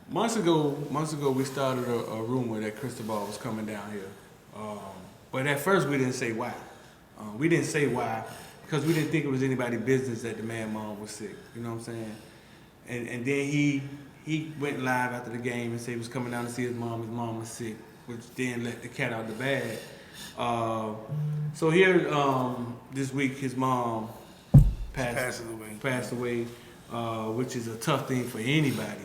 Months ago, we started a rumor that Cristobal was coming down here. But at first, we didn't say why. We didn't say why because we didn't think it was anybody's business that the man mom was sick. You know what I'm saying? And then he went live after the game and said he was coming down to see his mom. His mom was sick, which then let the cat out of the bag. So here, this week, his mom passed away, which is a tough thing for anybody.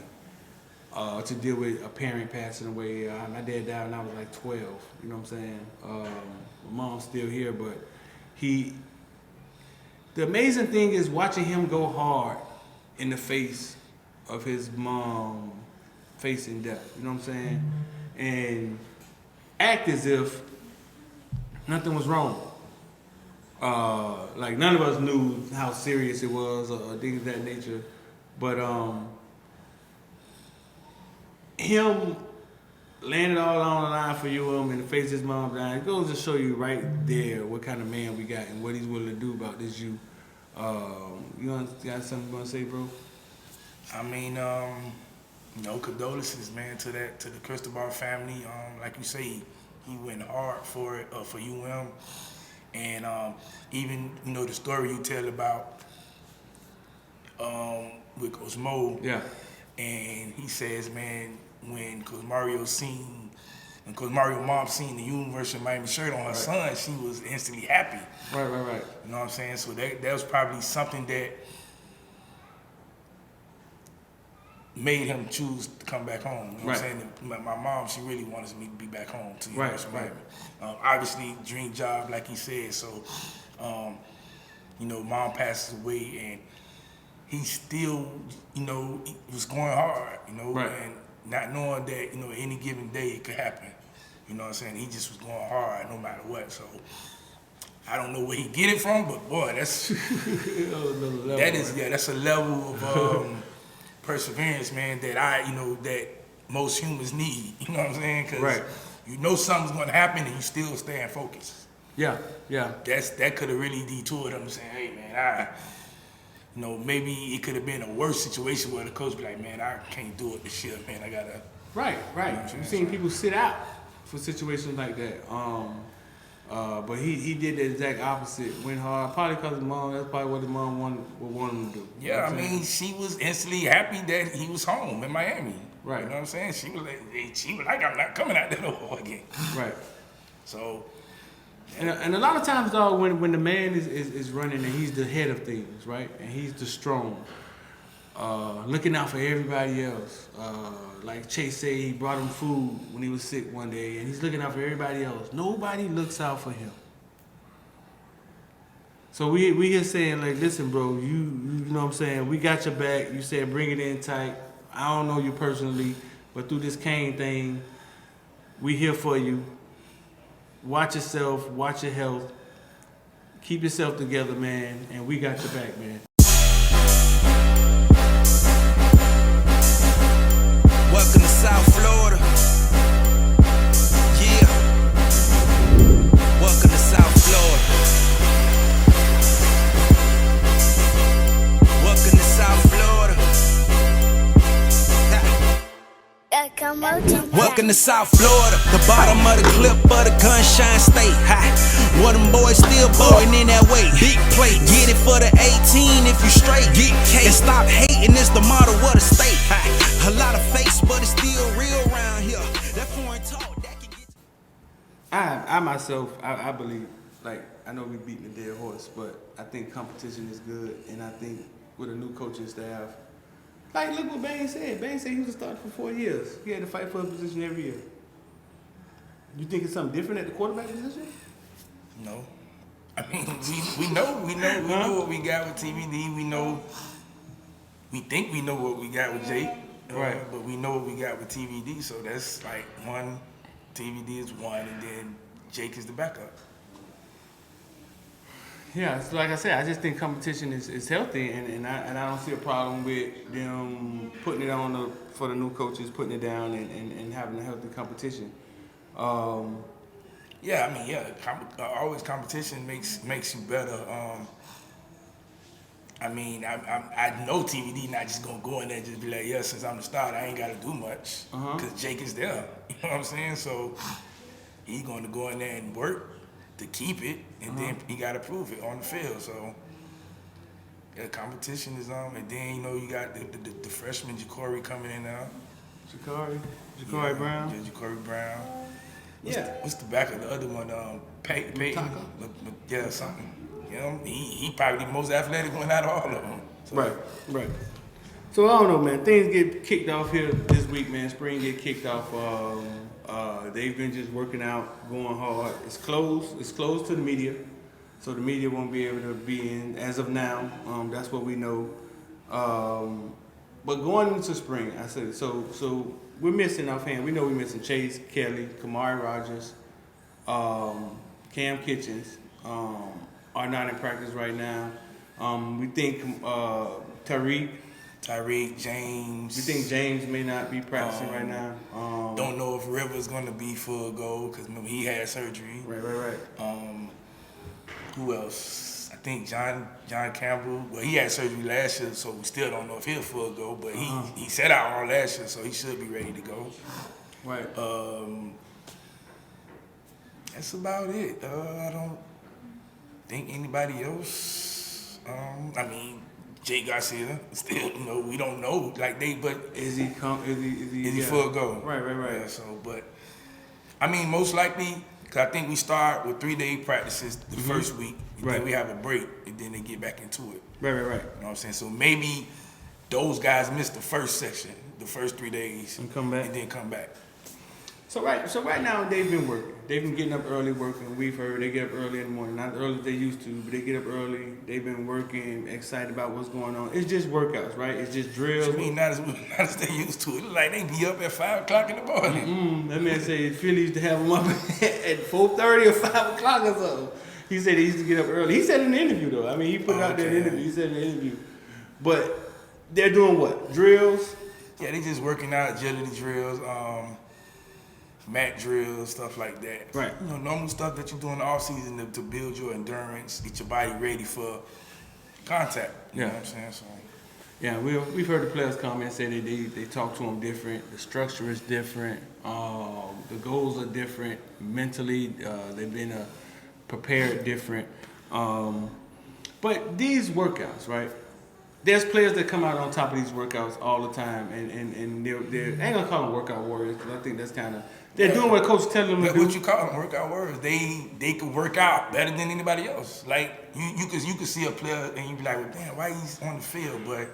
To deal with a parent passing away. My dad died when I was like 12, you know what I'm saying? My mom's still here, but the amazing thing is watching him go hard in the face of his mom facing death, you know what I'm saying? And act as if nothing was wrong. Like none of us knew how serious it was or things of that nature, but him laying it all on the line for you and the face his mom down, it goes to show you right there what kind of man we got and what he's willing to do about this you. You got something you want to say, bro? I mean, condolences, man, to the Cristobal family. Like you say, he went hard for it, for UM. And even, the story you tell about with Coach Mo. Yeah. And he says, man, when Coach Mario's mom seen the University of Miami shirt on her son, she was instantly happy. Right. You know what I'm saying? So that was probably something that made him choose to come back home. You know what I'm saying? My mom, she really wanted me to be back home to University of Miami. Obviously, dream job, like he said. So, mom passes away, and he still, he was going hard, and not knowing that, any given day it could happen. You know what I'm saying? He just was going hard no matter what. So I don't know where he get it from, but boy, that's that's a level of perseverance, man, that that most humans need. You know what I'm saying? Because something's going to happen and you still staying focused. Yeah. That could have really detoured him, saying, hey, man, maybe it could have been a worse situation where the coach be like, man, I can't do it this year, man. I gotta. Right. You've seen people sit out for situations like that. But he did the exact opposite. Went hard, probably because his mom. That's probably what his mom would want him to do. Yeah, I mean, she was instantly happy that he was home in Miami. Right. You know what I'm saying? She was like, I'm not coming out there no more again. Right. So. And a lot of times, dog, when the man is running and he's the head of things, right, and he's the strong, looking out for everybody else. Like Chase said, he brought him food when he was sick one day, and he's looking out for everybody else. Nobody looks out for him. So we here saying, like, listen, bro, you know what I'm saying, we got your back. You said bring it in tight. I don't know you personally, but through this cane thing, we here for you. Watch yourself, watch your health, keep yourself together, man, and we got your back, man. Welcome to South Florida. Yeah. Welcome to South Florida. Welcome to South Florida. Welcome to South Florida, the bottom of the clip of the gunshine state. What them boys still blowing in that way. Big plate, get it for the 18 if you straight. Get cake and stop hating, it's the motto of the state. A lot of face, but it's still real around here. That foreign talk, that can get. I myself, I believe, like, I know we beating a dead horse, but I think competition is good, and I think with a new coaching staff, like, look what Bane said. Bane said he was a starter for 4 years. He had to fight for a position every year. You think it's something different at the quarterback position? No. I mean, we know what we got with TVD. We think we know what we got with Jake. Right. But we know what we got with TVD. So that's like one, TVD is one, and then Jake is the backup. Yeah, so like I said, I just think competition is healthy, and I don't see a problem with them putting it on for the new coaches, putting it down and having a healthy competition. Always competition makes you better. I mean, I know TVD not just gonna go in there and just be like, yeah, since I'm the starter, I ain't gotta do much. Cause Jake is there. You know what I'm saying? So he's gonna go in there and work to keep it, and then he gotta prove it on the field. So yeah, competition is on, and then you got the freshman Ja'Cory coming in now. Ja'Cory Brown. Yeah, Ja'Cory Brown. Yeah. What's the back of the other one? Peyton. Yeah, something. You know, he probably the most athletic one out of all of them. So. Right. So I don't know, man. Things get kicked off here this week, man. Spring get kicked off. They've been just working out, going hard. It's closed. It's closed to the media, so the media won't be able to be in as of now. That's what we know. But going into spring, I said so. We're missing offhand. We know we're missing Chase Kelly, Kamari Rogers, Cam Kitchens. Are not in practice right now. We think Tariq James. We think James may not be practicing right now. Don't know if River's going to be full go because he had surgery. Right. Who else? I think John Campbell. Well, he had surgery last year, so we still don't know if he'll full go. But he sat out all last year, so he should be ready to go. Right. That's about it. I don't think anybody else. I mean, Jay Garcia. Still, we don't know. But is he full go? Right. Yeah, so, but I mean, most likely, because I think we start with 3-day practices the first week, and then we have a break, and then they get back into it. Right. You know what I'm saying? So maybe those guys missed the first section, the first 3 days, and come back, and then come back. So right now they've been working. They've been getting up early working. We've heard they get up early in the morning. Not as early as they used to, but they get up early. They've been working, excited about what's going on. It's just workouts, right? It's just drills. I mean, not as they used to. It's like they be up at 5 o'clock in the morning. That man said Philly used to have them up at 4:30 or 5 o'clock or so. He said he used to get up early. He said in the interview though. I mean, he put it out there in the interview. He said in the interview. But they're doing what? Drills? Yeah, they just working out agility drills. Mat drills, stuff like that. Right. Normal stuff that you do in the off season to build your endurance, get your body ready for contact. You know what I'm saying? So. Yeah, we've heard the players come and say they talk to them different. The structure is different. The goals are different. Mentally, they've been prepared different. But these workouts, right? There's players that come out on top of these workouts all the time, and they're I ain't gonna call them workout warriors because I think that's kind of they're doing what coach tells them to do. What you call them workout warriors? They can work out better than anybody else. Like you could see a player and you be like, well, damn, why he's on the field, but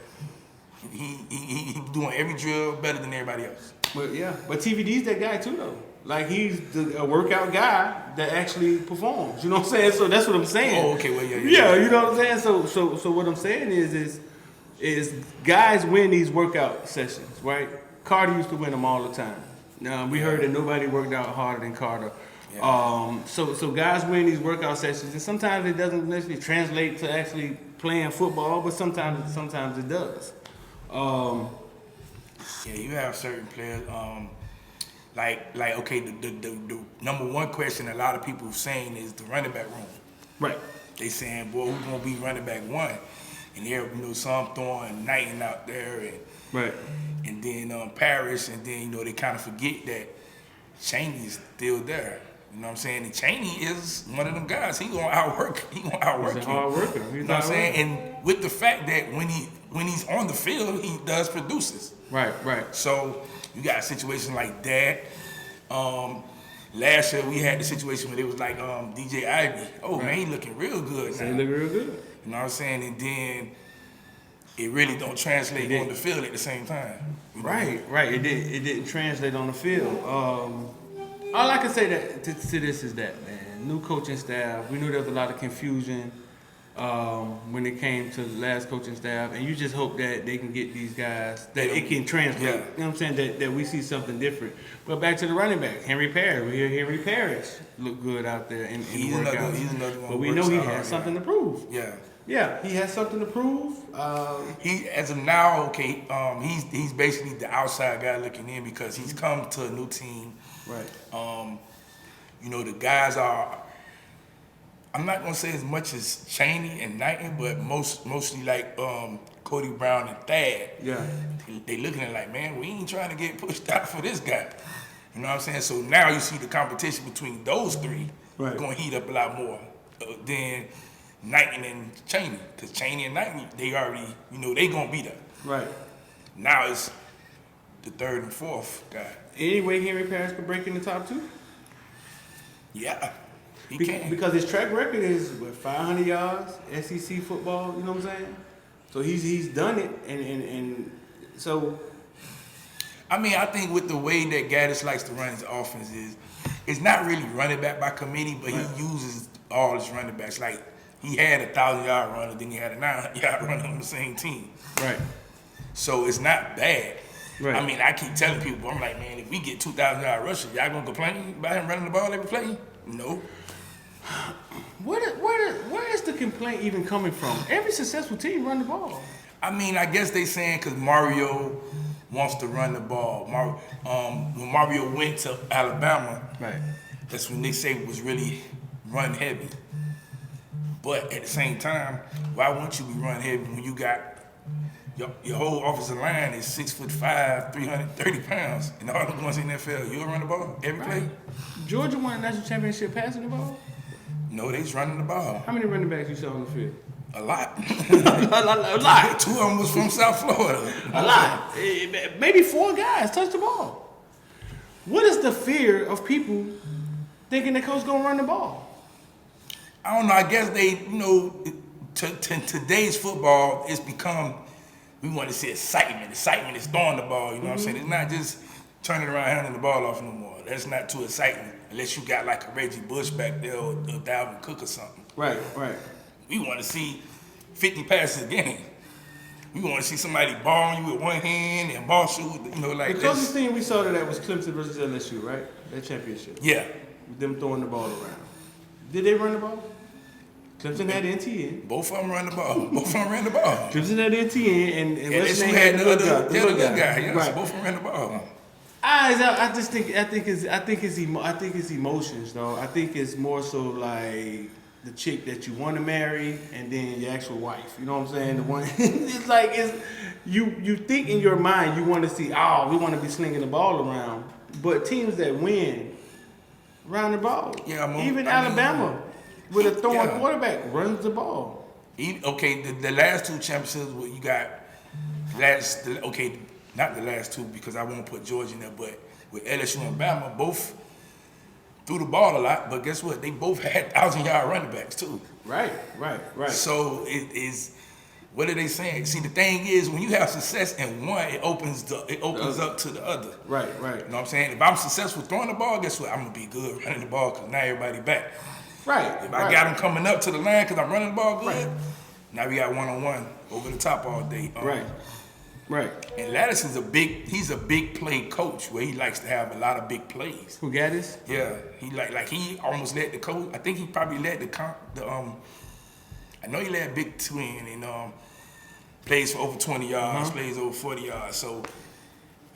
he doing every drill better than everybody else. But TVD's that guy too though. Like he's a workout guy that actually performs. You know what I'm saying? So that's what I'm saying. Oh, okay, well, yeah. Yeah, you know what I'm saying? So what I'm saying is guys win these workout sessions, right? Carter used to win them all the time. Now we heard that nobody worked out harder than Carter. Yeah. So guys win these workout sessions, and sometimes it doesn't necessarily translate to actually playing football, but sometimes it does. Yeah, you have certain players. Like okay, the number one question a lot of people saying is the running back room. Right. They saying, boy, we're gonna be running back one, and they're some throwing Knighton out there, and right, and then Parrish, and then they kind of forget that Chaney's still there. You know what I'm saying? And Chaney is one of them guys. He gonna outwork. He's a hard worker. You know what I'm saying? And with the fact that when he's on the field, he does produces. Right. So you got a situation like that. Last year we had the situation where it was like DJ Ivy. Oh man, he looking real good now. He looking real good. You know what I'm saying? And then it really don't translate on the field at the same time. Right. It didn't translate on the field. All I can say to this is that, man, new coaching staff. We knew there was a lot of confusion when it came to the last coaching staff, and you just hope that they can get these guys, that it can translate. Yeah. You know what I'm saying? That we see something different. But back to the running back, Henry Parrish. We hear Henry Parrish look good out there in the workouts. He's another one. But we know he has something to prove. Yeah, he has something to prove. He, as of now, okay, he's basically the outside guy looking in because he's come to a new team. Right. The guys are I'm not gonna say as much as Chaney and Knighton, but mostly like Cody Brown and Thad. Yeah. They looking at it like, man, we ain't trying to get pushed out for this guy. You know what I'm saying? So now you see the competition between those three going to heat up a lot more than Knighton and Chaney. Because Chaney and Knighton, they already, they going to be there. Right. Now it's the third and fourth guy. Any way Henry Parrish could break in the top two? Yeah, he can. Because his track record is, 500 yards, SEC football, you know what I'm saying? So he's done it, and so... I mean, I think with the way that Gaddis likes to run his offense it's not really running back by committee, but he uses all his running backs. Like, he had a 1,000-yard runner, then he had a 900-yard runner on the same team. Right. So it's not bad. Right. I mean, I keep telling people, I'm like, man, if we get 2,000-yard rushers, y'all gonna complain about him running the ball every play? No. Where is the complaint even coming from? Every successful team run the ball. I mean, I guess they saying because Mario wants to run the ball. When Mario went to Alabama, that's when they say it was really run heavy. But at the same time, why wouldn't you be run heavy when you got your whole offensive line is 6'5", 330 pounds, and all the ones in the NFL, you'll run the ball every play? Georgia won a national championship passing the ball? No, they was running the ball. How many running backs you saw on the field? A lot. a lot. 2 of them was from South Florida. A lot. Maybe 4 guys touched the ball. What is the fear of people thinking the coach gonna run the ball? I don't know. I guess they, today's football, it's become, we want to see excitement. Excitement is throwing the ball, you know what I'm saying? It's not just turning around handing the ball off no more. That's not too exciting unless you got like a Reggie Bush back there or Dalvin Cook or something. Right. We want to see 50 passes a game. We want to see somebody ball you with one hand and ball shoot, like the closest thing we saw to that was Clemson versus LSU, right? That championship. Yeah. With them throwing the ball around. Did they run the ball? Clemson had NTN. Both of them ran the ball. Clemson had NTN and LSU had the other guy. Yes, right. Both of them ran the ball. I think it's emotions, though. I think it's more so like the chick that you want to marry and then your actual wife. You know what I'm saying? The one you think in your mind you want to see, we want to be slinging the ball around, but teams that win run the ball. Yeah, even Alabama with a throwing quarterback runs the ball. Okay, the last 2 championships where you got not the last 2 because I won't put Georgia in there, but with LSU and Bama, both threw the ball a lot, but guess what? They both had 1,000-yard running backs too. Right. So it is. What are they saying? See, the thing is, when you have success in one, it opens up to the other. Right. You know what I'm saying? If I'm successful throwing the ball, guess what? I'm gonna be good running the ball because now everybody back. Right. If I got them coming up to the line because I'm running the ball good, now we got one-on-one over the top all day. Right. And Lattis is he's a big play coach where he likes to have a lot of big plays. Who Gaddis? Yeah. He he almost led the coach. I think he probably led I know he led Big Twin and plays for over 20 yards, plays over 40 yards. So,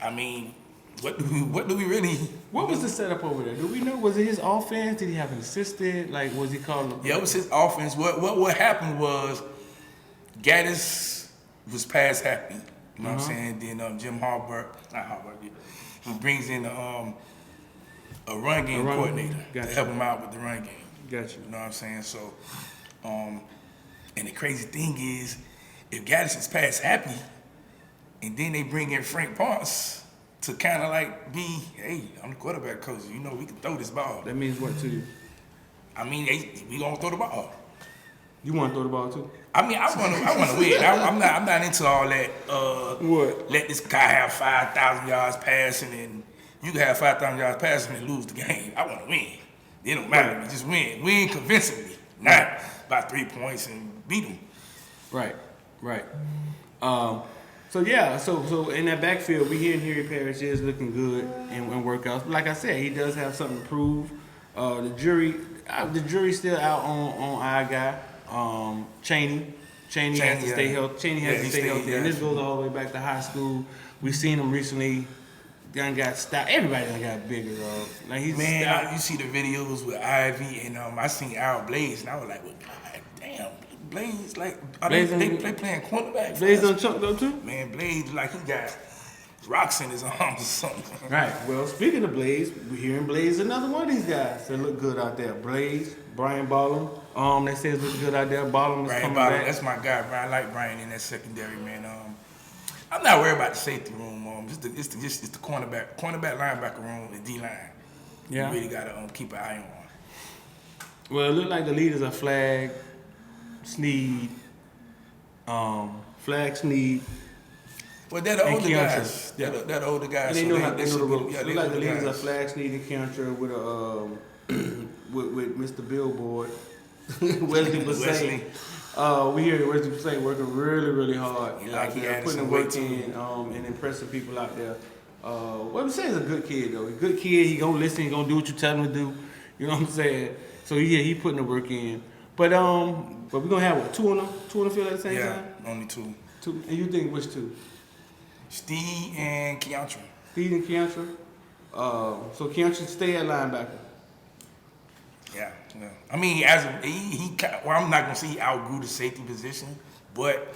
I mean, what do we really? What was the setup over there? Do we know? Was it his offense? Did he have an assistant? Like, was he calling? Yeah, it was his offense. What happened was Gaddis was pass happy. You know what I'm saying? Then Jim he brings in a run game coordinator to help him out with the run game. Gotcha. You know what I'm saying? So, and the crazy thing is, if Gaddis is pass happy, and then they bring in Frank Ponce to kind of like be, hey, I'm the quarterback coach. We can throw this ball. That means what to you? I mean, we gonna throw the ball. You want to throw the ball too? I mean, I want to win. I'm not into all that. What? Let this guy have 5,000 yards passing, and you can have 5,000 yards passing and lose the game. I want to win. It don't matter to me. Just win convincingly, not by 3 points and beat them. Right. So in that backfield, we hear Henry Parrish is looking good in workouts. But like I said, he does have something to prove. The jury's still out on our guy. Chaney has to stay healthy. And this goes all the way back to high school. We've seen him recently done got stopped. Everybody done got bigger, dog. Like he's Man, you see the videos with Ivy and I seen Al Blaze and I was like, well, God damn, Blaze like they playing cornerback. Blaze done chunked up too? Man, Blaze like he got rocks in his arms or something. Right. Well, speaking of Blaze, we're hearing Blaze another one of these guys that look good out there. Blaze, Brian Ballum. They say it's looking good out there. Ballum is Brian coming Ballum, back. that's my guy, Brian. I like Brian in that secondary, man. I'm not worried about the safety room. It's the cornerback linebacker room, the D line. Yeah. You really gotta keep an eye on. Well, it looked like the leaders are Flag, Sneed, Well, they're the and older Keontra. guys. They're the older guys. And they so know how they know the ropes. Yeah, Look like the leaders are Flag, Sneed, and Keontra with with Mr. Billboard, Wesley Bassett. We hear Wesley Bassett working really, really hard. Putting the work in and impressing people out there. Wesley Bassett's a good kid though. A good kid. He gonna listen. He gonna do what you tell him to do. You know what I'm saying? So yeah, he putting the work in. But we're gonna have what, two on the field at the same time? Yeah, only two. Two. And you think which two? Steve and Keontra. Steve and Keontra. So Keontra stay at linebacker. Yeah. I mean, I'm not gonna say he outgrew the safety position, but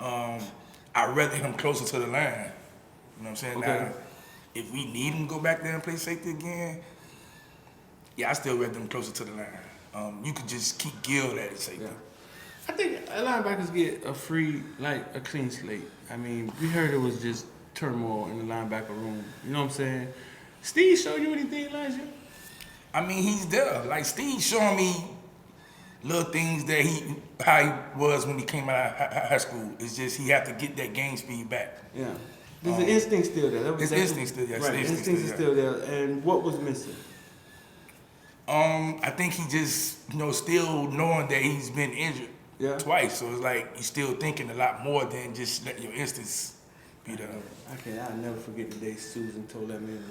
I'd rather him closer to the line. You know what I'm saying? Okay. Now, if we need him to go back there and play safety again, yeah, I still rather him closer to the line. You could just keep Gill at safety. Yeah. I think linebackers get a clean slate. I mean, we heard it was just turmoil in the linebacker room. You know what I'm saying? Steve showed you anything last year? I mean, he's there. Like, Steve showing me little things that how he was when he came out of high school. It's just he had to get that game speed back. Yeah. There's an instinct still there. His instinct still there. Right, instinct is still there. And what was missing? I think he just, still knowing that he's been injured twice. So it's like you're still thinking a lot more than just let your instincts be there. I'll never forget the day Susan told that man,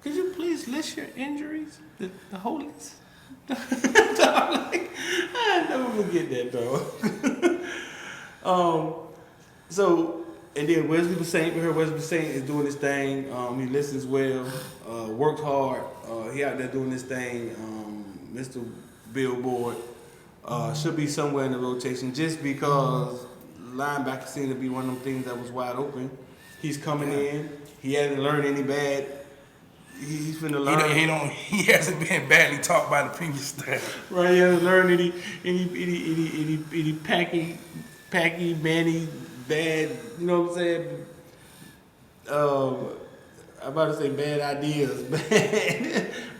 could you please list your injuries? The whole list? I'll never forget that, dog. And then Wesley Bassett, we heard Wesley Bassett is doing this thing. He listens well, worked hard. He out there doing this thing. Mr. Billboard should be somewhere in the rotation just because linebacker seemed to be one of them things that was wide open. He's coming in. He hasn't learned any bad. He's finna learn. He hasn't been badly taught by the previous staff. Right, he hasn't learned any packy, manny, bad, you know what I'm saying? I'm about to say bad ideas,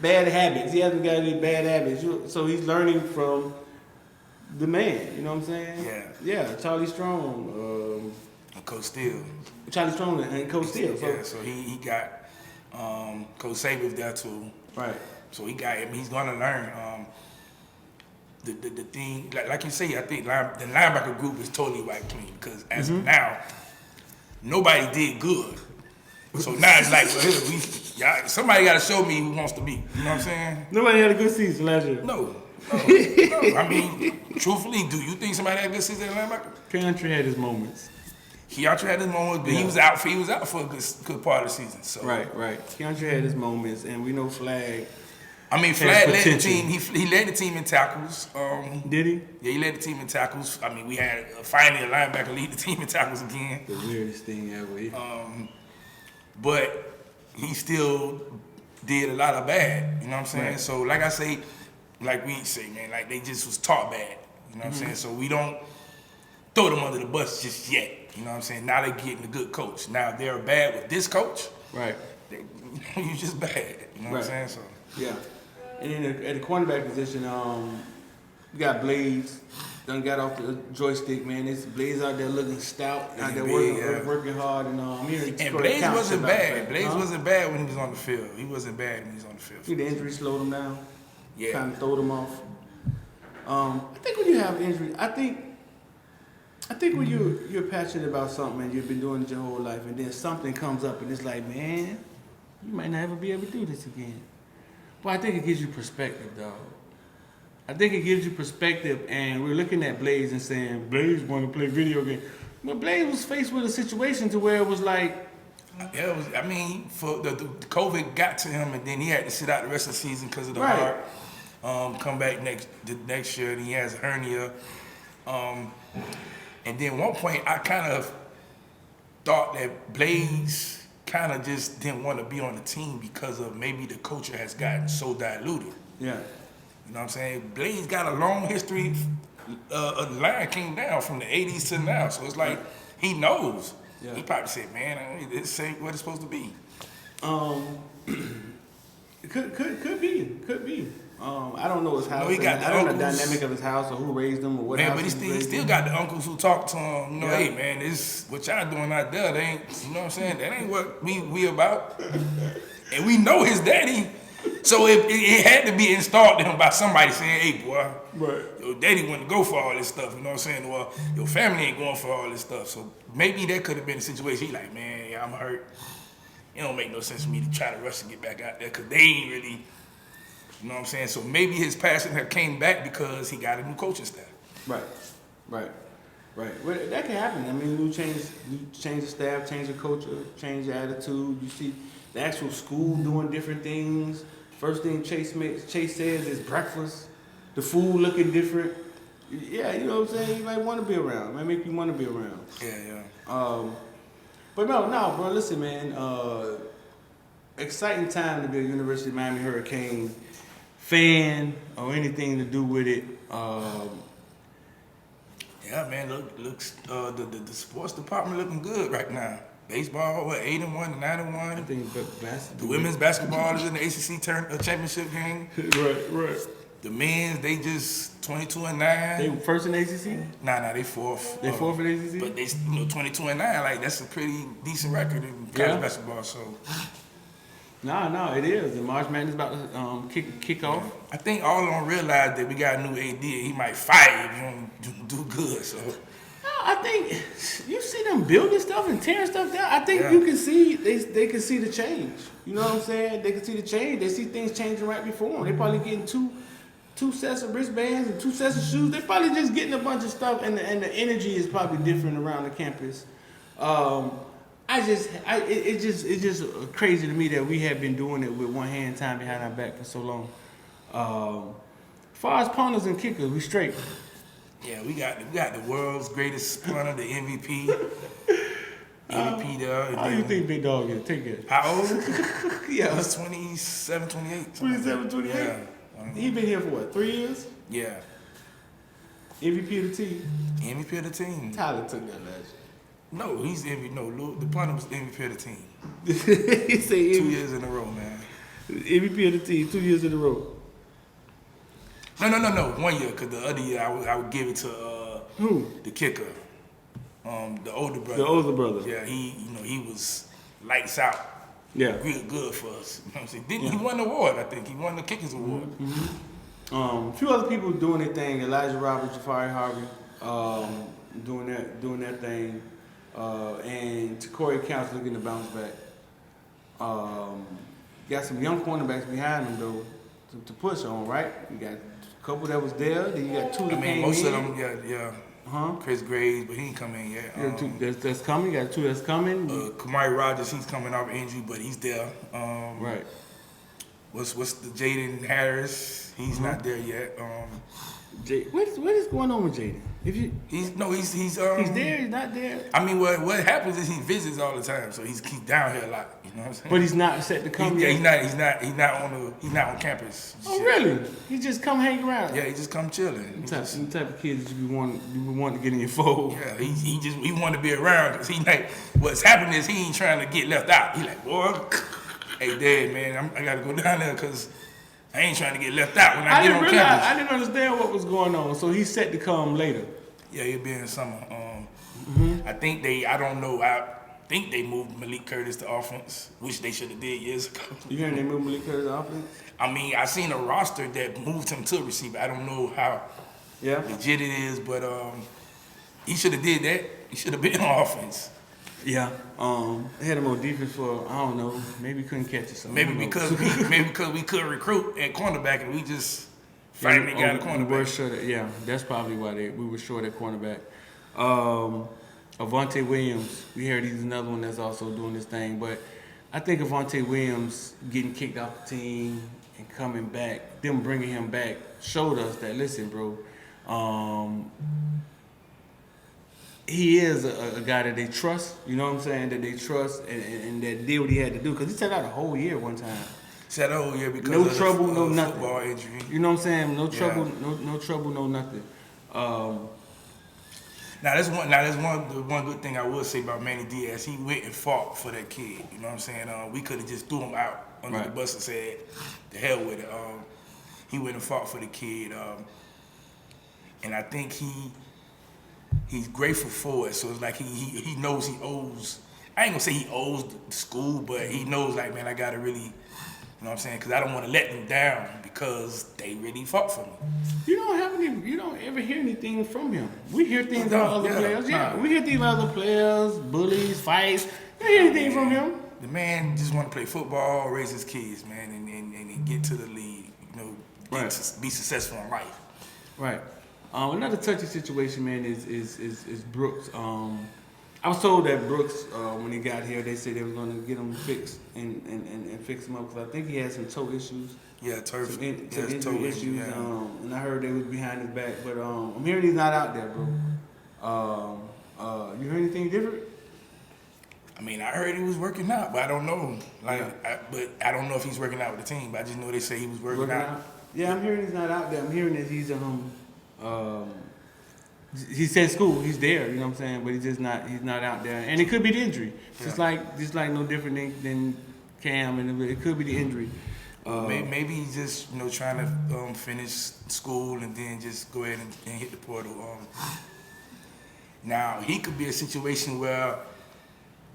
bad habits. He hasn't got any bad habits. So he's learning from the man, you know what I'm saying? Yeah. Yeah, Charlie Strong. And Coach Steele. Charlie Strong and Coach Steele. So he got Coach Sabers there too. Right. So he's gonna learn. The thing, like you say, I think the linebacker group is totally wiped clean because as of now, nobody did good. So now it's like, somebody got to show me who wants to be. You know what I'm saying? Nobody had a good season last year. No. I mean, truthfully, do you think somebody had a good season at linebacker? Keontra had his moments. Keontra had his moments, but he was out for a good part of the season. So. Right. Keontra had his moments, and we know Flag. I mean, Flag led the team. He led the team in tackles. Did he? Yeah, he led the team in tackles. I mean, we had finally a linebacker lead the team in tackles again. The weirdest thing ever. But he still did a lot of bad. You know what I'm saying? Right. So, like I say, like we say, man, like they just was taught bad. You know what I'm saying? So we don't throw them under the bus just yet. You know what I'm saying? Now they're getting a good coach. Now if they're bad with this coach, Right. You just bad. You know what I'm saying? So yeah. And then at the cornerback position, we got Blaze. Done got off the joystick, man. This Blaze out there looking stout, out there working hard, and Blaze wasn't bad. Blaze wasn't bad when he was on the field. He wasn't bad when he was on the field. The injury slowed him down. Yeah. Kind of throwed him off. I think when you have injury, I think when you're passionate about something and you've been doing it your whole life, and then something comes up and it's like, man, you might not ever be able to do this again. But I think it gives you perspective, dog. I think it gives you perspective, and we're looking at Blaze and saying, Blaze want to play video games. But Blaze was faced with a situation to where it was like, Yeah, it was, I mean, for the COVID got to him, and then he had to sit out the rest of the season because of the heart. Come back the next year, and he has a hernia. And then one point, I kind of thought that Blaze kind of just didn't want to be on the team because of maybe the culture has gotten so diluted. Yeah. You know what I'm saying? Blaze got a long history. A line came down from the 80s to now, so it's like he knows. Yeah. He probably said, "Man, this ain't what it's supposed to be." Could be. I don't know his house. He got I don't know the dynamic of his house or who raised him or what. Man, but he still got the uncles who talk to him. You know, hey man, this what y'all doing out there? They ain't. You know what I'm saying? That ain't what we about. And we know his daddy. So it had to be installed in him by somebody saying, "Hey, boy, your daddy wouldn't go for all this stuff." You know what I'm saying? Well, your family ain't going for all this stuff. So maybe that could have been a situation. He like, man, yeah, I'm hurt. It don't make no sense for me to try to rush and get back out there because they ain't really, you know what I'm saying? So maybe his passion had came back because he got a new coaching staff. Right. Well, that can happen. I mean, you change the staff, change the culture, change the attitude. You see the actual school doing different things. First thing Chase says is breakfast. The food looking different. Yeah, you know what I'm saying? You might want to be around. It might make you want to be around. Yeah. But no, bro, listen, man. Exciting time to be a University of Miami Hurricane fan or anything to do with it. Yeah, man, looks the sports department looking good right now. Baseball, 8-1 to 9-1. I think the women's basketball is in the ACC championship game. Right. The men's, they just 22-9. They first in the ACC? Nah, they fourth. They fourth in the ACC? But they 22-9. Like that's a pretty decent record in college basketball. So. No, it is. And March Madness about to kick off. I think all of them realize that we got a new AD. He might fire if you don't do good. So. I think you see them building stuff and tearing stuff down. I think you can see they can see the change. You know what I'm saying? They can see the change. They see things changing right before them. They probably getting two sets of wristbands and 2 sets of shoes. They probably just getting a bunch of stuff, and the energy is probably different around the campus. It's just crazy to me that we have been doing it with one hand tied behind our back for so long. As far as punters and kickers, we straight. Yeah, we got the world's greatest punter, the MVP. MVP there. How do you think Big Dog is? Take it. How old? Yeah. He's 27, 28. 27, 28? Yeah. He been here for what, 3 years? Yeah. MVP of the team? MVP of the team. Tyler took that last year. No, he's MVP. No, the punter was MVP of the team. He said 2 years in a row, man. MVP of the team, 2 years in a row. No. 1 year, because the other year I would give it to who? The kicker, the older brother. The older brother. Yeah, he was lights out. Yeah, real good for us. You know what I'm saying? He won the award? I think he won the kickers award. Mm-hmm. A few other people doing their thing. Elijah Roberts, Jafari Harvey, doing that thing, and Corey Counts looking to bounce back. Got some young cornerbacks behind him though to push on, right? You got a couple that was there. Then you got two that came most in. of them, yeah. Chris Graves, but he ain't come in yet. Yeah, two that's coming. You got two that's coming. Kamari Rogers, he's coming off injury, but he's there. Right. What's the Jaden Harris? He's not there yet. What is going on with Jaden? He's there. He's not there. I mean, what happens is he visits all the time, so he's down here a lot. You know what I'm saying? But he's not set to come yet. He's not on campus. Oh really? He just come hang around. Yeah, he just come chilling. The type of kids you want to get in your fold. Yeah, he want to be around because he like what's happening is he ain't trying to get left out. He like, boy, hey dad, man, I gotta go down there because I ain't trying to get left out when I get on campus. I didn't understand what was going on, so he's set to come later. Yeah, he'll be in the summer. I think I think they moved Malik Curtis to offense, which they should have did years ago. You hearing they moved Malik Curtis to offense? I mean, I seen a roster that moved him to receiver. I don't know how legit it is, but he should have did that. He should have been on offense. Yeah. They had him on defense for, I don't know, maybe couldn't catch it. Maybe because we couldn't recruit at cornerback and we just finally got a cornerback. That's probably why we were short at cornerback. Avonte Williams, we heard he's another one that's also doing this thing, but I think Avonte Williams getting kicked off the team and coming back, them bringing him back, showed us that, listen, bro, he is a guy that they trust, you know what I'm saying, that they trust and that did what he had to do, because he sat out a whole year one time. Sat out a whole year because no of trouble, no nothing. Football injury. You know what I'm saying? No trouble, no trouble, no nothing. Now that's one good thing I will say about Manny Diaz. He went and fought for that kid. You know what I'm saying? We could have just threw him out under the bus and said, "The hell with it." He went and fought for the kid, and I think he's grateful for it. So it's like he knows he owes. I ain't gonna say he owes the school, but he knows, like, man, I gotta really, you know what I'm saying? Because I don't want to let them down because they really fought for me. You don't ever hear anything from him. We hear things about other players. Yeah, we hear things about other players, bullies, fights. You don't hear anything from him. The man just want to play football, raise his kids, man, and get to the league. You know, be successful in life. Right. Another touchy situation, man, is Brooks. I was told that Brooks, when he got here, they said they were going to get him fixed and fix him up, because I think he had some toe issues. Yeah, turf. Some injury issues. Yeah. And I heard they was behind his back, but I'm hearing he's not out there, bro. You heard anything different? I mean, I heard he was working out, but I don't know. But I don't know if he's working out with the team. But I just know they say he was working out. Yeah, I'm hearing he's not out there. I'm hearing that he's at school. He's there. You know what I'm saying? But he's not out there. And it could be the injury. Just like no different than Cam, and it could be the injury. Maybe he's just trying to finish school and then just go ahead and hit the portal. Now he could be a situation where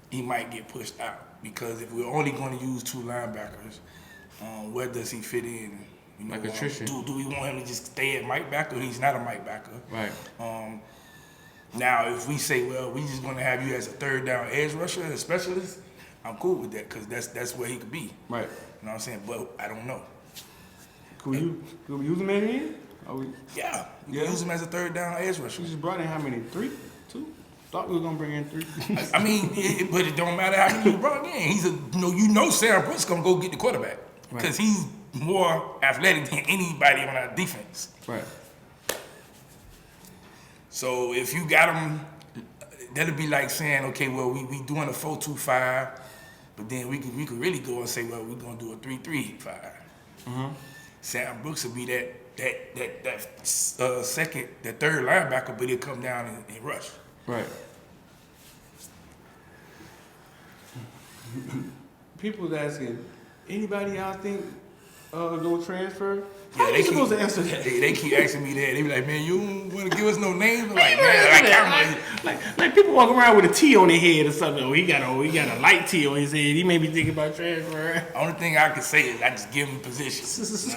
he might get pushed out, because if we're only going to use two linebackers, where does he fit in? Like attrition. Do we want him to just stay at Mike backer? He's not a Mike backer. Right. Now, if we say, well, we just going to have you as a third down edge rusher, a specialist, I'm cool with that, because that's where he could be. Right. You know what I'm saying? But I don't know. Could we use him in? Yeah. You can use him as a third down edge rusher. We just brought in how many? 3? 2? Thought we were gonna bring in 3. I mean, but it don't matter how many you brought in. He's Sam Brooks gonna go get the quarterback, because he's more athletic than anybody on our defense. Right. So if you got him, that'll be like saying, okay, well, we doing a 4-2-5, but then we could really go and say, well, we're gonna do a 3-3-5. Mm-hmm. Sam Brooks will be that third linebacker, but he'll come down and rush. Right. People's asking, anybody y'all think gonna transfer? How are you supposed to answer that? They keep asking me that. They be like, man, you don't want to give us no names? I'm like, man, like people walk around with a T on their head or something. Oh, he got a light T on his head. He may be thinking about transfer. Only thing I can say is I just give them positions. This is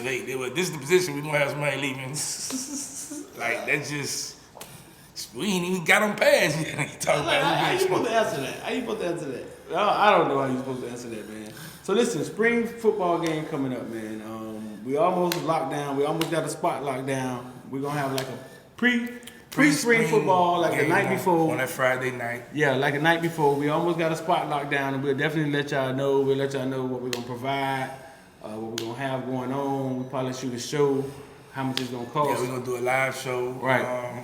the position we're gonna have somebody leaving. Like, that's just. We ain't even got on pads yet. How you supposed to answer that? I don't know how you supposed to answer that, man. So listen, spring football game coming up, man. We almost locked down. We almost got a spot locked down. We're gonna have like a pre-spring football, like the night before. On that Friday night. Yeah, like the night before. We almost got a spot locked down, and we'll definitely let y'all know. We'll let y'all know what we're gonna provide, what we're gonna have going on. We'll probably shoot a show, how much it's gonna cost. Yeah, we're gonna do a live show. Right.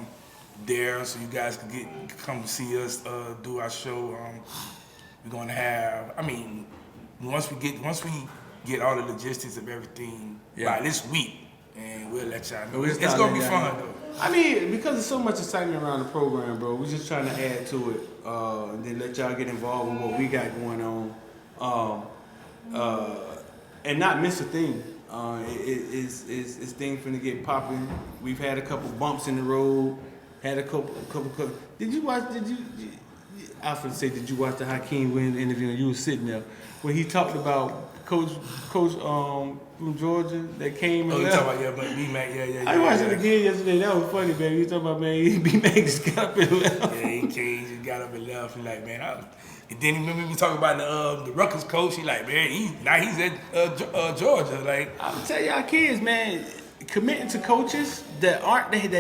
There, so you guys can come see us do our show. We're gonna have. I mean, once we get all the logistics of everything by this week, and we'll let y'all know. It's gonna be fun though. I mean, because there's so much excitement around the program, bro. We're just trying to add to it, and then let y'all get involved with what we got going on, and not miss a thing. It's things finna get popping. We've had a couple bumps in the road. Had a couple. Did you watch the Hakeem Wynn interview? And you were sitting there when he talked about Coach from Georgia that came and left. You talking about but B-Mac, yeah. I watched it again yesterday. That was funny, man. You talking about, man, B-Mac just got up and left. Yeah, he came, just got up and left. He like, man, and then he remember me talking about the Rutgers coach. He like, man, he's at Georgia. Like, I'm tell y'all kids, man. Committing to coaches that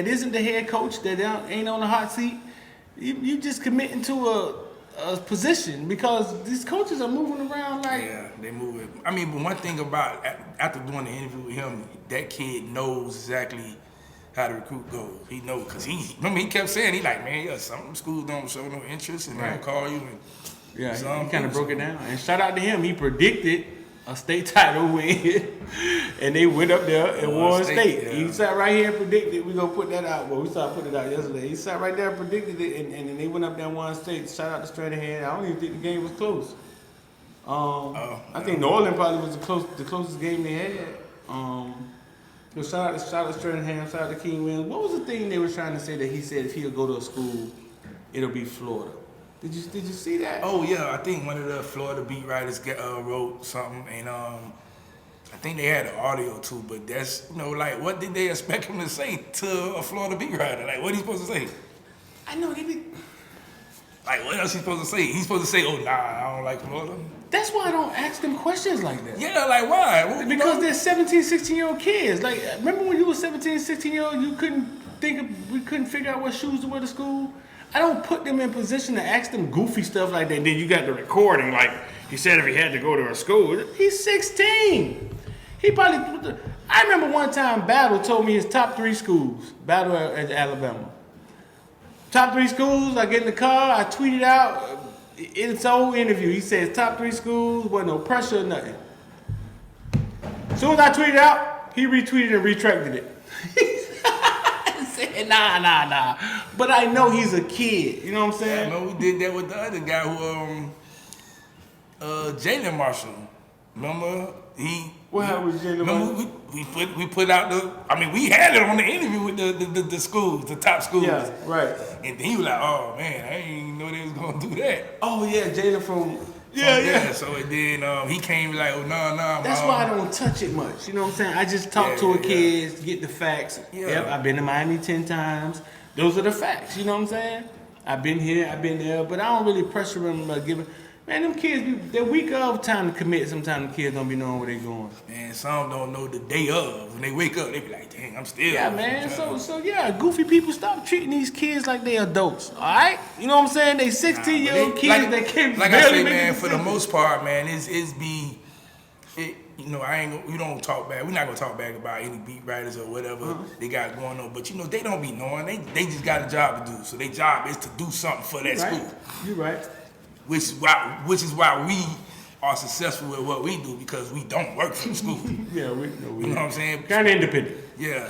isn't the head coach, that ain't on the hot seat, You just committing to a position because these coaches are moving around like. Yeah, they move it. I mean, but one thing about after doing the interview with him, that kid knows exactly how the recruit goes. He knows because he kept saying he like, man, yeah, some schools don't show no interest and they'll call you. And yeah, he kind of broke it down. And shout out to him, he predicted a state title win, and they went up there and won state. Yeah. He sat right here and predicted. We gonna put that out. Well, we started putting it out yesterday. He sat right there and predicted it, and they went up there and won state. Shout out to Stranahan. I don't even think the game was close. I think New Orleans probably was the closest game they had. So shout out to Stranahan. Shout out to King Williams. What was the thing they were trying to say that he said if he'll go to a school, it'll be Florida? Did you see that? Oh yeah, I think one of the Florida beat writers wrote something, and I think they had the audio too. But that's like what did they expect him to say to a Florida beat writer? Like what he supposed to say? I know they be. Like what else he supposed to say? He's supposed to say, "Oh nah, I don't like Florida." That's why I don't ask them questions like that. Yeah, like why? Because they're 17, 16-year-old kids. Like remember when you were 17, 16-year-old, we couldn't figure out what shoes to wear to school. I don't put them in position to ask them goofy stuff like that. Then you got the recording, like he said if he had to go to a school. He's 16. He probably. I remember one time Battle told me his top 3 schools. Battle at Alabama. Top 3 schools. I get in the car. I tweeted out in his whole interview. He says top 3 schools. Wasn't no pressure or nothing. As soon as I tweeted out, he retweeted and retracted it. Said, nah. But I know he's a kid. You know what I'm saying? I know we did that with the other guy who, Jaden Marshall. Remember What happened with Jaden Marshall? We put out we had it on the interview with the schools, the top schools. Yeah, right. And then he was like, oh man, I didn't even know they was gonna do that. Oh yeah, Jaden from. Yeah. So then he came like, oh no. That's why I don't touch it much. You know what I'm saying? I just talk to a kid, get the facts. Yeah. Yep, I've been to Miami 10 times. Those are the facts. You know what I'm saying? I've been here, I've been there, but I don't really pressure them about giving. Man, them kids, they're week of time to commit. Sometimes the kids don't be knowing where they're going. Man, some don't know the day of. When they wake up, they be like, dang, I'm still. Yeah, man. So yeah, goofy people, stop treating these kids like they adults. All right? You know what I'm saying? They 16-year-old kids that can't like barely I say, make man, a for the most part, man, we don't talk bad. We're not gonna talk bad about any beat writers or whatever they got going on. But they don't be knowing. They just got a job to do. So their job is to do something for that school. You're right. Which is why we are successful with what we do because we don't work for the school. Yeah, we you know what I'm saying? Kind of independent. Yeah.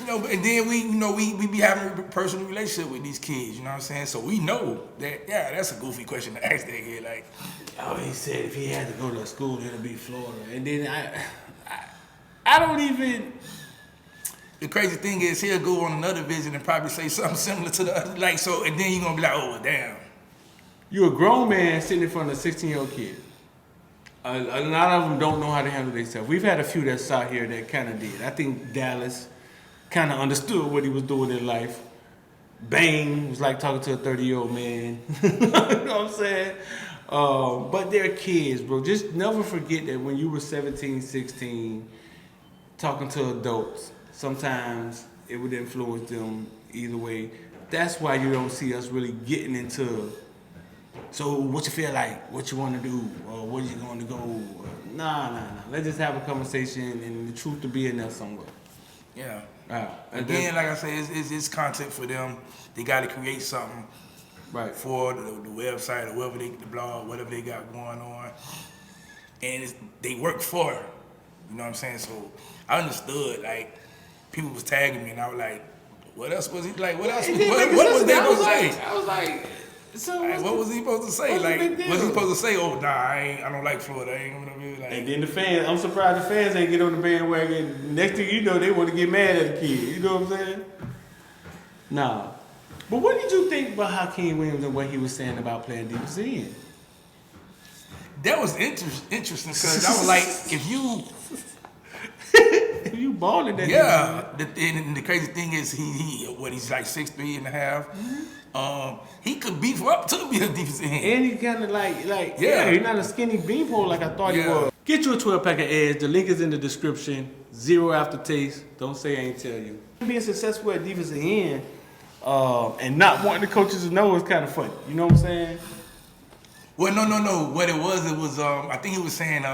And then we be having a personal relationship with these kids. You know what I'm saying? So we know that. Yeah, that's a goofy question to ask that kid. Like, oh, he said if he had to go to a school, it'll be Florida. And then I don't even. The crazy thing is he'll go on another visit and probably say something similar to the other. Like so, and then you're gonna be like, oh damn. You're a grown man sitting in front of a 16-year-old kid. A lot of them don't know how to handle themselves. We've had a few that's out here that kind of did. I think Dallas kind of understood what he was doing in life. Bang was like talking to a 30-year-old man. You know what I'm saying? But they're kids, bro. Just never forget that when you were 17, 16, talking to adults, sometimes it would influence them either way. That's why you don't see us really getting into, so what you feel like, what you want to do, or where you going to go. Nah. Let's just have a conversation and the truth to be in there somewhere. Yeah. Again, like I say, it's content for them. They got to create something for the website or whatever the blog, whatever they got going on. And they work for it. You know what I'm saying? So I understood, like, people was tagging me and I was like, what else was he like? What else? What was they supposed to say? I was like, so what was he supposed to say? Like, was he supposed to say, oh, nah, I don't like Florida. I ain't gonna be like. And then the fans, I'm surprised the fans ain't get on the bandwagon. Next thing you know, they want to get mad at the kid. You know what I'm saying? Nah. But what did you think about Hakeem Williams and what he was saying about playing defensive end? That was interesting because I was like, if you balling that. Yeah. And the crazy thing is he's like 6'3" and a half. Mm-hmm. He could beef up to be a defensive end. And he kind of like he's not a skinny beanpole like I thought he was. Get you a 12-pack of eggs. The link is in the description. 0 aftertaste. Don't say I ain't tell you. Being successful at defensive end, and not wanting the coaches to know is kind of funny. You know what I'm saying? Well, no. What it was I think he was saying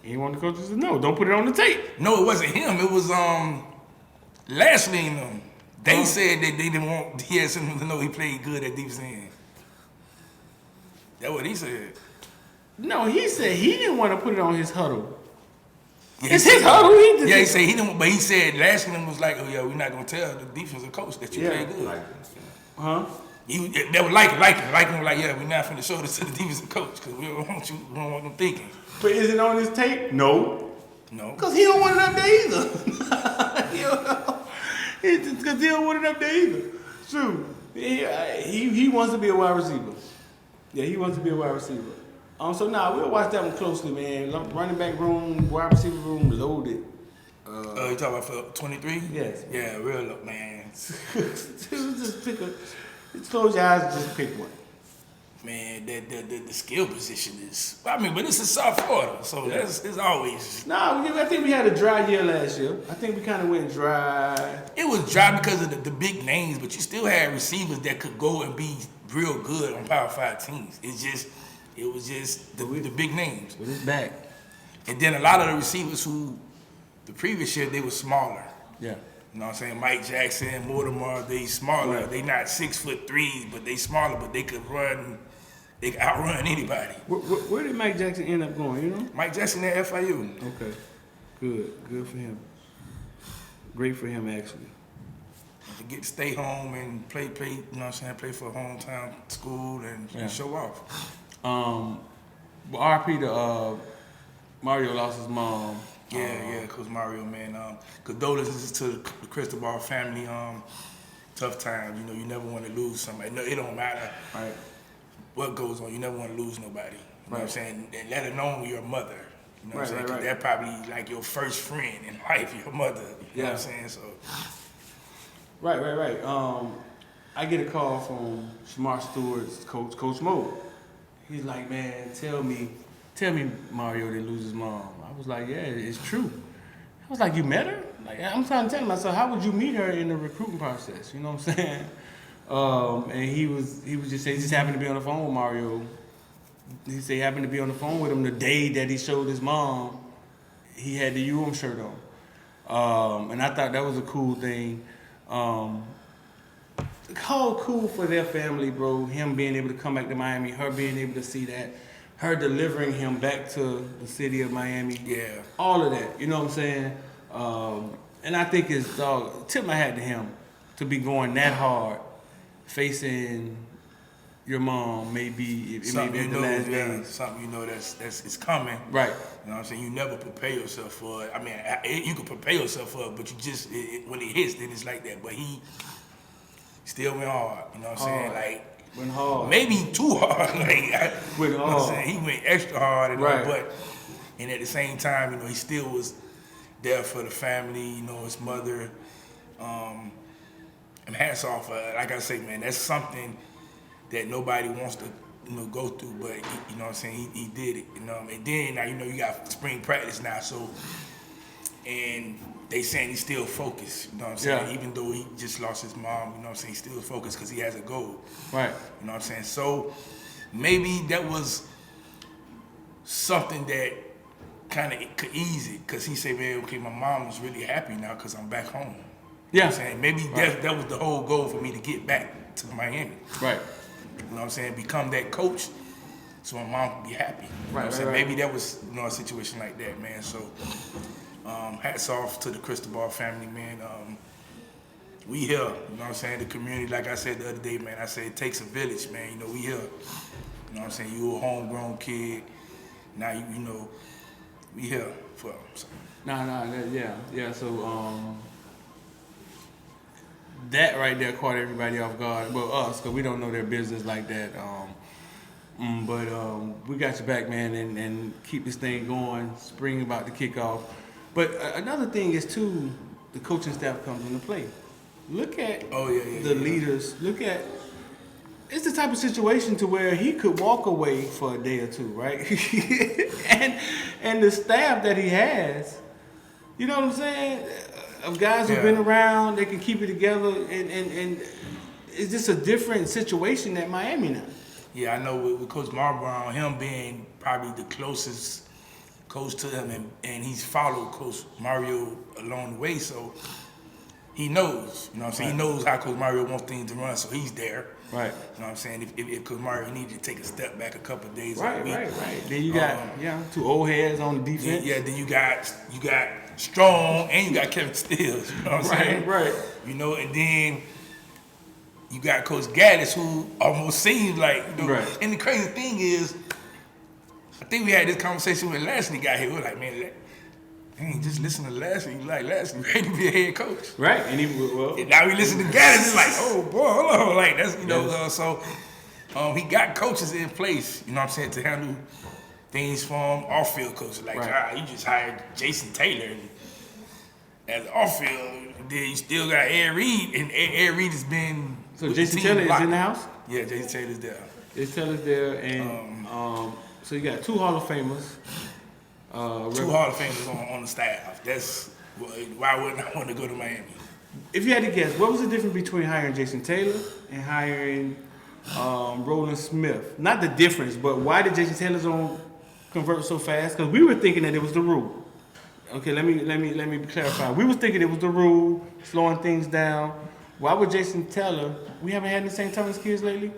He didn't want the coaches to know. Don't put it on the tape. no, it wasn't him. It was Lashley and them. They said that they didn't want he had something to know he played good at defensive end. That's what he said. No, he said he didn't want to put it on his huddle. Yeah, It's his huddle. He he said he didn't, but he said Lashley was like, oh yeah, we're not gonna tell the defensive coach that you play good. Huh? They were like yeah, we're not finna show this to the defensive coach because we don't want them thinking. But is it on his tape? No. No. Because he don't want it up there either. Because he don't want it up there either. True. He wants to be a wide receiver. Yeah, he wants to be a wide receiver. So we'll watch that one closely, man. Running back room, wide receiver room, loaded. You talking about for 23? Yes. Yeah, real look, man. Just pick close your eyes and just pick one. Man, the skill position is. I mean, but this is South Florida, so it's always. I think we had a dry year last year. I think we kind of went dry. It was dry because of the big names, but you still had receivers that could go and be real good on Power 5 teams. It was just the big names. But it's back. And then a lot of the receivers who, the previous year, they were smaller. Yeah. You know what I'm saying? Mike Jackson, Mortimer, they smaller. Right. They not 6'3", but they smaller, but they could run. They could outrun anybody. Where did Mike Jackson end up going, you know? Mike Jackson at FIU. Okay. Good for him. Great for him, actually. To get to stay home and play, you know what I'm saying, play for a hometown school and show off. But RP to Mario lost his mom. Yeah, Coach Mario, man. Condolences to the Cristobal family. Tough time. You know, you never want to lose somebody. No, it don't matter what goes on. You never want to lose nobody. You know what I'm saying? And let alone your mother. You know what I'm saying? 'Cause they're probably like your first friend in life, your mother. You know what I'm saying? So. Right. I get a call from Smart Stewart's coach, Coach Mo. He's like, man, tell me Mario didn't lose his mom. I was like, yeah, it's true. I was like, you met her? Like, I'm trying to tell myself, how would you meet her in the recruiting process? You know what I'm saying? And he was just saying, he just happened to be on the phone with Mario. He said he happened to be on the phone with him the day that he showed his mom he had the UM shirt on. And I thought that was a cool thing. How cool for their family, bro. Him being able to come back to Miami, her being able to see that, her delivering him back to the city of Miami. Yeah. All of that, you know what I'm saying? And I think it's, tip my hat to him to be going that hard, facing your mom, maybe it may be in the last days. Something you know that's it's coming. Right. You know what I'm saying? You never prepare yourself for it. I mean, you can prepare yourself for it, but you just, when it hits, then it's like that. But he still went hard. You know what I'm saying? Like, went hard. Maybe too hard. Like, went hard. You know what I'm saying? He went extra hard. And right. And at the same time, you know, he still was there for the family, you know, his mother. And hats off. Like I say, man, that's something that nobody wants to, you know, go through, but you know what I'm saying, he did it, you know. And then now, you know, you got spring practice now, so, and they saying he's still focused, you know what I'm saying, even though he just lost his mom, you know what I'm saying, he's still focused because he has a goal. Right. You know what I'm saying? So maybe that was something that kind of could ease it, because he said, man, okay, my mom was really happy now because I'm back home. You know what I'm saying? Maybe that was the whole goal for me to get back to Miami. Right. You know what I'm saying? Become that coach so my mom can be happy. You know what I'm saying? Maybe that was, you know, a situation like that, man. So hats off to the Cristobal family, man. We here, you know what I'm saying? The community, like I said the other day, man, I said it takes a village, man. You know, we here. You know what I'm saying? You a homegrown kid. Now, you know, we here for them. So. Yeah. So, that right there caught everybody off guard. Well, us, because we don't know their business like that. But we got your back, man, and keep this thing going. Spring about to kick off. But another thing is, too, the coaching staff comes into play. Look at the leaders. Look at, it's the type of situation to where he could walk away for a day or two, right? and the staff that he has, you know what I'm saying? of guys who've been around. They can keep it together, and it's just a different situation at Miami now. Yeah, I know with Coach Marlborough, him being probably the closest coach to him, and he's followed Coach Mario along the way, so he knows. You know what I'm saying? He knows how Coach Mario wants things to run, so he's there. Right. You know what I'm saying? If Coach Mario needed to take a step back a couple of days, right. Then you got two old heads on the defense. Yeah. Then you got Strong and you got Kevin Stills. You know what I'm saying? Right. You know, and then you got Coach Gaddis, who almost seems like, you know. Right. And the crazy thing is, I think we had this conversation when Lashley got here. We were like, man, just listen to Lashley. Like Lashley ready to be a head coach. Right. And now we listen to Gaddis. It's like, oh boy, hold on. Like that's so he got coaches in place. You know what I'm saying, to handle things from off-field coaches. Like you just hired Jason Taylor as off-field. Then you still got Ed Reed, and Ed Reed has been. So Jason Taylor is in the house. Yeah, Jason Taylor's there. Jason Taylor's there, and so you got two Hall of Famers. Two Hall of Famers on the staff. That's why wouldn't I want to go to Miami? If you had to guess, what was the difference between hiring Jason Taylor and hiring Roland Smith? Not the difference, but why did Jason Taylor's zone convert so fast? Because we were thinking that it was the rule. Okay, let me clarify. We were thinking it was the rule, slowing things down. Why would Jason Taylor? We haven't had any St. Thomas kids lately.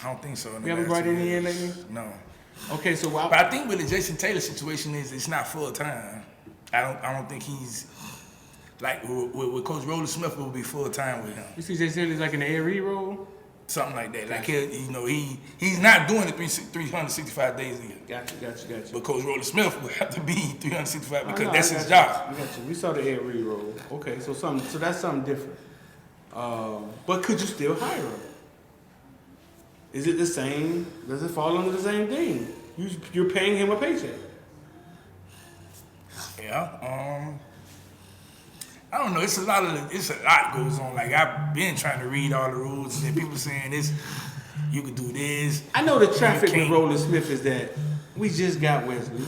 I don't think so. We haven't brought any in lately. No. Okay, so why? But I think with the Jason Taylor situation is it's not full time. I don't think he's like with Coach Roland Smith will be full time with him. You see Jason Taylor's like in the Ed Reed role? Something like that. Like he's not doing it 365 days a year. Gotcha. But Coach Roland Smith will have to be 365 because that's his job. I got you. We saw the Ed Reed role. Okay, so that's something different. But could you still hire him? Is it the same? Does it fall under the same thing? You're paying him a paycheck. Yeah. I don't know. It's a lot goes on. Like I've been trying to read all the rules, and people saying this, you could do this. I know the traffic with Roland Smith is that we just got Wesley.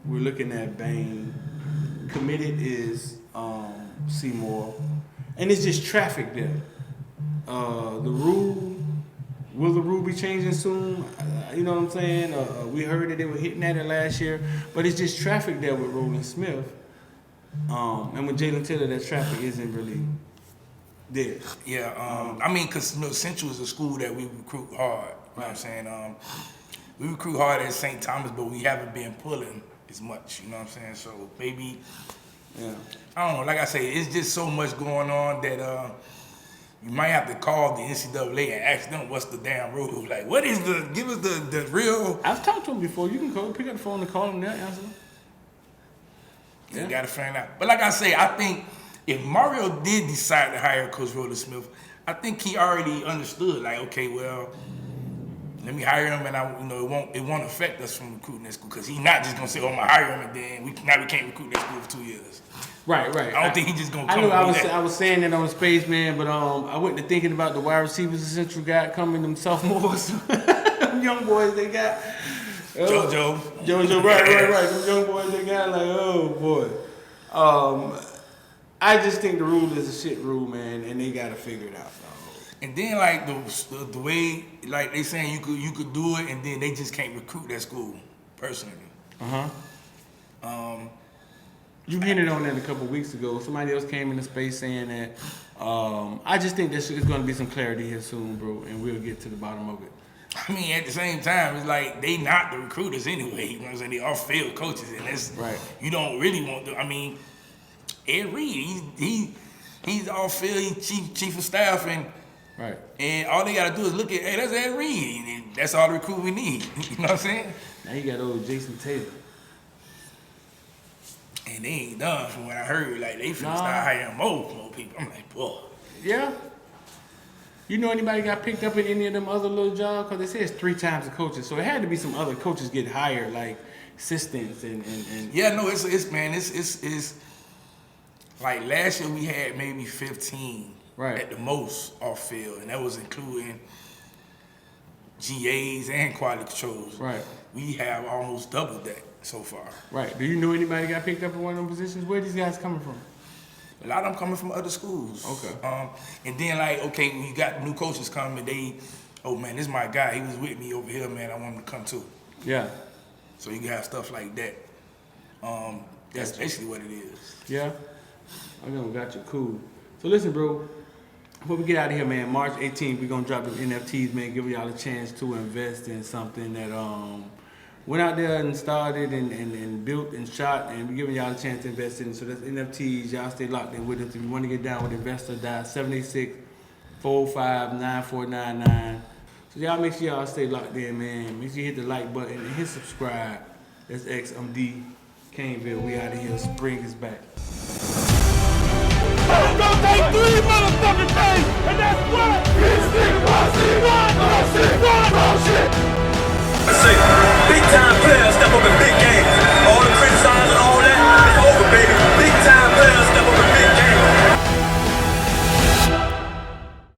We're looking at Bain. Committed is Seymour, and it's just traffic there. Will the rule be changing soon? You know what I'm saying? We heard that they were hitting at it last year, but it's just traffic there with Roland Smith. And with Jalen Taylor, that traffic isn't really there. Yeah, I mean, because Central is a school that we recruit hard. You know what I'm saying? We recruit hard at St. Thomas, but we haven't been pulling as much. You know what I'm saying? So maybe, I don't know. Like I say, it's just so much going on that you might have to call the NCAA and ask them what's the damn rule. Like, what is give us the real. I've talked to them before. You can pick up the phone and call them there, answer them. You got to find out. But like I say, I think if Mario did decide to hire Coach Roland Smith, I think he already understood. Like, okay, well, let me hire him, and it won't affect us from recruiting that school because he's not just gonna say, "Oh, I'm gonna hire him," and then we can't recruit that school for 2 years. Right. I don't think he's just gonna. I was saying that on Spaceman, but I went to thinking about the wide receivers the Central got coming, them sophomores, young boys they got. JoJo, right. Them young boys they got, like, oh boy. I just think the rule is a shit rule, man, and they gotta figure it out. And then like the way like they saying you could do it, and then they just can't recruit that school personally. You hinted on that a couple weeks ago. Somebody else came into space saying that. I just think there's going to be some clarity here soon, bro, and we'll get to the bottom of it. I mean, at the same time, it's like they not the recruiters anyway. You know what I'm saying? They off-field coaches, and that's right. You don't really want to. I mean, Ed Reed, he's off-field, he's chief of staff, and right. And all they gotta do is look at, hey, that's Ed Reed, and that's all the recruit we need. You know what I'm saying? Now you got old Jason Taylor. And they ain't done from what I heard. Like they finna start hiring more people. I'm like, boy. Yeah. You know anybody got picked up in any of them other little jobs? Because they say it's 3 times the coaches, so it had to be some other coaches get hired, like assistants and. Yeah, no, it's like last year we had maybe 15 at the most off field, and that was including GAs and quality controls. Right. We have almost doubled that so far. Right. Do you know anybody got picked up in one of them positions? Where are these guys coming from? A lot of them coming from other schools. Okay. And then like, okay, when you got new coaches coming, they, oh man, this is my guy. He was with me over here, man. I want him to come too. Yeah. So you can have stuff like that. That's basically what it is. Yeah. I know, got you. Cool. So listen, bro. Before we get out of here, man, March 18th, we're gonna drop the NFTs, man. Give y'all a chance to invest in something that went out there and started and built and shot, and we're giving y'all a chance to invest in. So that's NFTs. Y'all stay locked in with us. If you want to get down with Investor, dial 786-405-9499. So y'all make sure y'all stay locked in, man. Make sure you hit the like button and hit subscribe. That's X. I'm D. Caneville. We out of here. Spring is back. It's gonna take 3 motherfucking days, and that's what? This nigga, one shit.